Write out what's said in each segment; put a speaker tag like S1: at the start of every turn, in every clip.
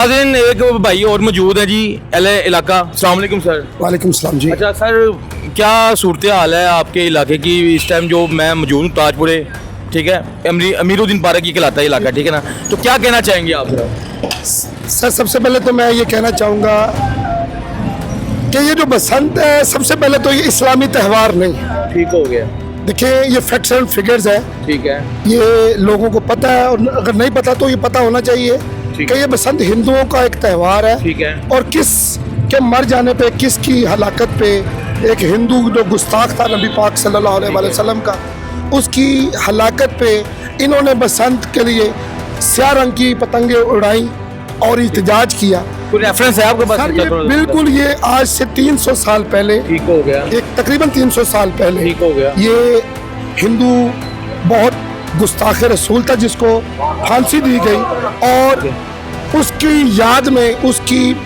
S1: नाज़रीन, एक भाई और मौजूद है जी, एलए इलाका। अस्सलाम वालेकुम सर।
S2: वालेकुम सलाम जी।
S1: अच्छा सर, क्या सूरत हाल है आपके इलाके की इस टाइम? जो मैं मौजूद हूँ ताजपुरे, ठीक है, अमीरुद्दीन पार्क की कहलाता है इलाका, ठीक है ना? तो क्या कहना चाहेंगे आप?
S2: सर सबसे पहले तो मैं ये कहना चाहूँगा कि ये जो बसंत है, सबसे पहले तो ये इस्लामी त्यौहार नहीं है।
S1: ठीक हो गया।
S2: देखिए, ये फैक्ट्स एंड फिगर्स है,
S1: ठीक है।
S2: ये लोगों को पता है, और अगर नहीं पता तो ये पता होना चाहिए कि ये बसंत हिंदुओं का एक त्यौहार है।
S1: ठीक है।
S2: और किस के मर जाने पे, किसकी हलाकत पे, एक हिंदू जो गुस्ताख था नबी पाक सल्लल्लाहु अलैहि वसल्लम का, उसकी हलाकत पे इन्होंने बसंत के लिए स्याह रंग की पतंगे उड़ाई और एहतजाज किया।
S1: कोई रेफरेंस है आपके पास?
S2: सर ये बिल्कुल, ये आज से 300 साल पहले,
S1: ठीक हो गया।
S2: एक तकरीबन 300 साल पहले,
S1: ठीक हो गया।
S2: ये हिंदू बहुत गुस्ताख रसूल था जिसको फांसी दी गई, और उसकी याद में, उसकी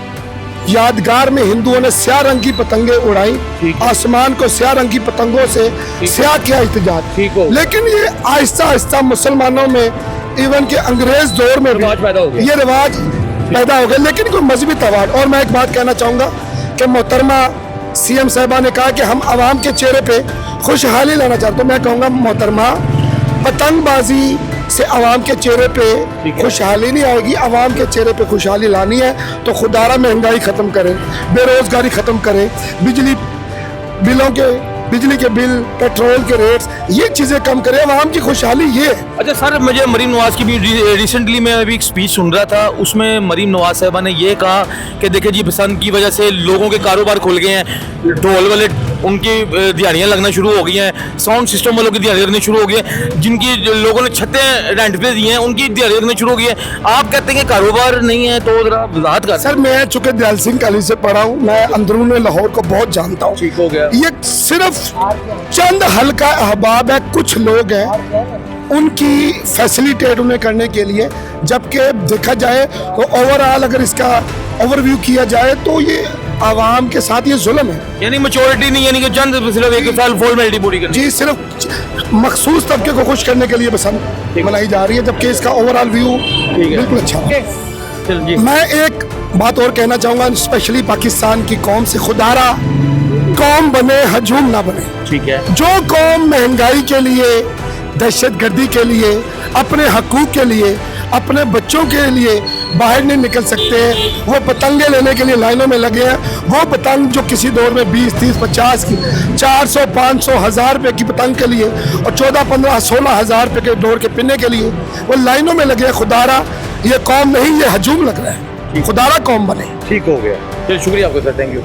S2: यादगार में हिंदुओं ने स्याह रंग की पतंगे उड़ाई, आसमान को स्याह रंग की पतंगों से स्याह किया एहतजाज। लेकिन ये आहिस्ता आहिस्ता मुसलमानों में, इवन के अंग्रेज दौर में भी ये रिवाज पैदा हो गया, लेकिन कोई मजहबी त्यौहार। और मैं एक बात कहना चाहूँगा कि मोहतरमा सीएम साहबा ने कहा कि हम आवाम के चेहरे पे खुशहाली लाना चाहते हैं। मैं कहूँगा मोहतरमा, पतंगबाजी से आवाम के चेहरे पे खुशहाली नहीं आएगी। आवाम के चेहरे पे खुशहाली लानी है तो खुदारा महंगाई ख़त्म करें, बेरोज़गारी ख़त्म करें, बिजली के बिल, पेट्रोल के रेट्स, ये चीज़ें कम करें। आवाम की खुशहाली ये है।
S1: अच्छा सर, मुझे मरीम नवाज की भी रिसेंटली मैं अभी एक स्पीच सुन रहा था, उसमें मरीम नवाज साहबा ने ये कहा कि देखिए जी, बसंत की वजह से लोगों के कारोबार खुल गए हैं, ढोल वाले उनकी दिहाड़ियाँ लगना शुरू हो गई हैं, साउंड सिस्टम वालों की दिहाड़ियाँ लगनी शुरू हो गई हैं, जिनकी लोगों ने छतें रेंट पे दी हैं उनकी दिहाड़ियाँ लगनी शुरू हो गई है। आप कहते हैं कि कारोबार नहीं है, तो ज़रा वजाहत कर।
S2: सर मैं चूँकि दयाल सिंह कॉलेज से पढ़ा हूँ, मैं अंदरून लाहौर को बहुत जानता हूँ।
S1: ठीक हो गया।
S2: ये सिर्फ चंद हल्का अहबाब है, कुछ लोग हैं उनकी फैसिलिटेट उन्हें करने के लिए, जबकि देखा जाए तो ओवरऑल अगर इसका ओवरव्यू किया जाए तो ये आवाम के साथ ये जुल्म है।
S1: यानी मेच्योरिटी नहीं, यानी कि चंद सिर्फ एक साल फॉर्मेलिटी पूरी करनी।
S2: जी, सिर्फ मखसूस तबके को खुश करने के लिए बसंत मनाई जा रही है, जबकि इसका ओवरऑल व्यू बिल्कुल अच्छा है। मैं एक बात और कहना चाहूँगा, स्पेशली पाकिस्तान की कौम से, खुदारा कौम बने, हजूम ना बने। ठीक है। जो कौम महंगाई के लिए, दहशतगर्दी के लिए, अपने हकूक के लिए, अपने बच्चों के लिए बाहर नहीं निकल सकते हैं, वो पतंगे लेने के लिए लाइनों में लगे हैं। वो पतंग जो किसी दौर में 20, 30, 50 की, 400, 500, 1000 रुपये की पतंग के लिए, और 14, 15, 16 हज़ार रुपये के डोर के पिन्ने के लिए वो लाइनों में लगे हैं। खुदारा ये कौम नहीं, ये हजूम लग रहा है। खुदारा कौम बने।
S1: ठीक हो गया। चलिए, शुक्रिया आपका सर, थैंक यू।